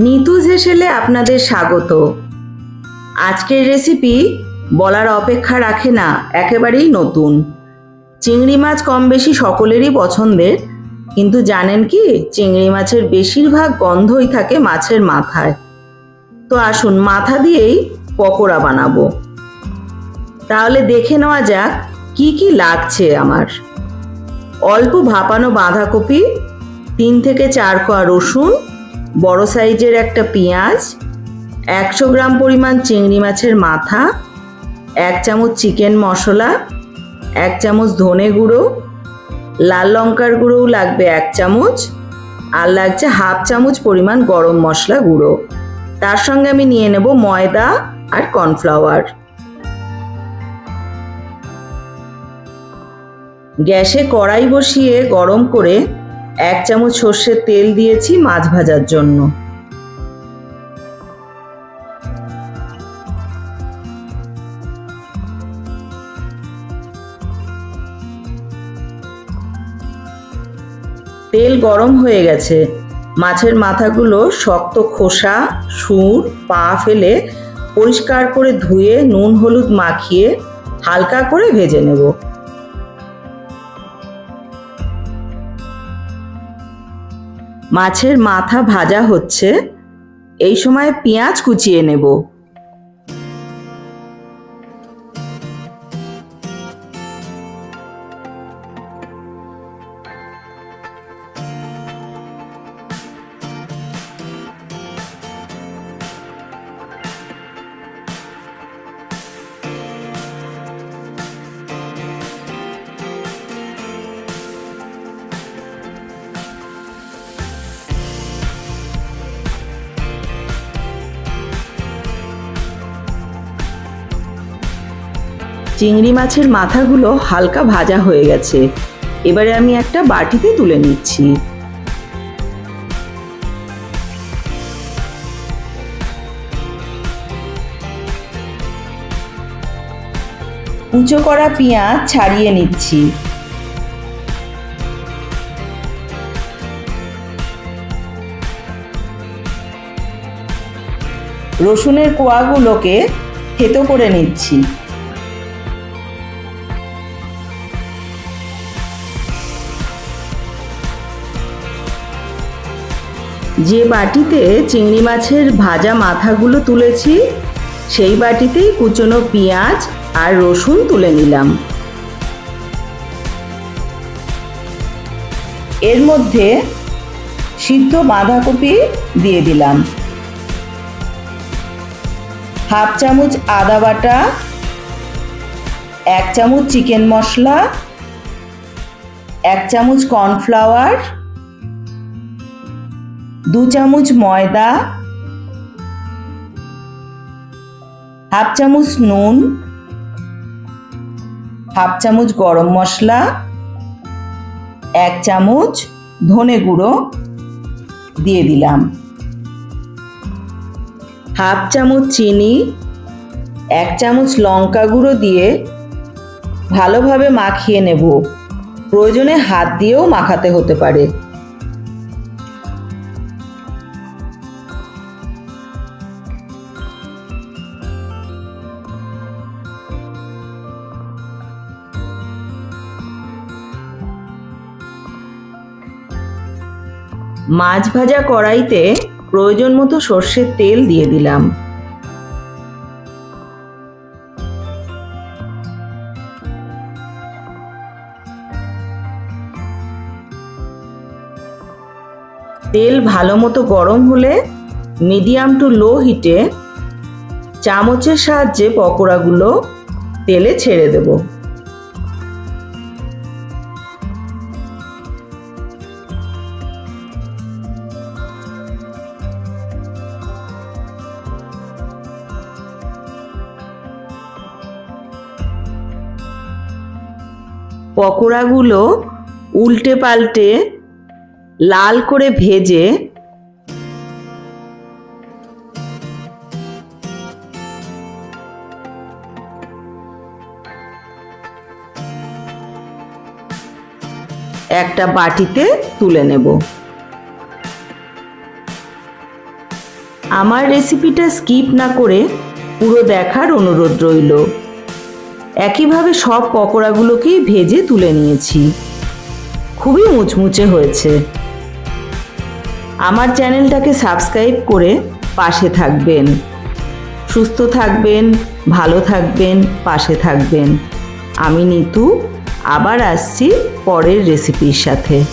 নিতুজ হেসেলে আপনাদের স্বাগত। আজকের রেসিপি বলার অপেক্ষা রাখে না, একেবারেই নতুন। চিংড়ি মাছ কম বেশি সকলেরই পছন্দের, কিন্তু জানেন কি, চিংড়ি মাছের বেশিরভাগ গন্ধই থাকে মাছের মাথায়। তো আসুন মাথা দিয়েই পকোড়া বানাবো। তাহলে দেখে নেওয়া যাক কি কি লাগছে আমার। অল্প ভাপানো বাঁধাকপি, 3 থেকে 4 কোয়া রসুন, বড় সাইজের একটা পেঁয়াজ, 100 গ্রাম পরিমাণ চিংড়ি মাছের মাথা, 1 চামচ চিকেন মশলা, 1 চামচ ধনে গুঁড়ো, লাল লঙ্কার গুঁড়োও লাগবে 1 চামচ, আর লাগছে 1/2 চামচ পরিমাণ গরম মশলা গুঁড়ো। তার সঙ্গে আমি নিয়ে নেব ময়দা আর কর্নফ্লাওয়ার। গ্যাসে কড়াই বসিয়ে গরম করে 1 চামচ সর্ষের তেল দিয়েছি মাছ ভাজার জন্য। তেল গরম হয়ে গেছে। মাছের মাথাগুলো শক্ত খোসা, সুর, পা ফেলে পরিষ্কার করে ধুয়ে নুন হলুদ মাখিয়ে হালকা করে ভেজে নেব। মাছের মাথা ভাজা হচ্ছে, এই সময় পেঁয়াজ কুচিয়ে নেব। চিংড়ি মাছের মাথাগুলো হালকা ভাজা হয়ে গেছে। এবারে আমি একটা বাটিতে তুলে নিচ্ছি। কুচো করা পেঁয়াজ ছাড়িয়ে নিচ্ছি। রসুনের কোয়াগুলোকে থেতো করে নিচ্ছি। যে বাটিতে চিংড়ি মাছের ভাজা মাথাগুলো তুলেছি, সেই বাটিতেই কুচনো পেঁয়াজ আর রসুন তুলে নিলাম। এর মধ্যে সিদ্ধ বাঁধাকপি দিয়ে দিলাম। 1/2 চামচ আদা বাটা, 1 চামচ চিকেন মশলা, 1 চামচ কর্নফ্লাওয়ার, 2 চামচ ময়দা, 1/2 চামচ নুন, 1/2 চামচ গরম মশলা, 1 চামচ ধনে গুঁড়ো দিয়ে দিলাম। 1/2 চামচ চিনি, 1 চামচ লঙ্কা গুঁড়ো দিয়ে ভালোভাবে মাখিয়ে নেব। প্রয়োজনে হাত দিয়েও মাখাতে হতে পারে। মাছ ভাজা কড়াইতে প্রয়োজন মতো সর্ষের তেল দিয়ে দিলাম। তেল ভালো মতো গরম হলে মিডিয়াম টু লো হিটে চামচের সাহায্যে পকোড়াগুলো তেলে ছেড়ে দেব। পকোড়াগুলো উল্টে পাল্টে লাল করে ভেজে একটা বাটিতে তুলে নেব। আমার রেসিপিটা স্কিপ না করে পুরো দেখার অনুরোধ রইল। একইভাবে সব পকোড়াগুলোকেই ভেজে তুলে নিয়েছি। খুবই মুচমুচে হয়েছে। আমার চ্যানেলটাকে সাবস্ক্রাইব করে পাশে থাকবেন। সুস্থ থাকবেন, ভালো থাকবেন, পাশে থাকবেন। আমি নিতু আবার আসছি পরের রেসিপির সাথে।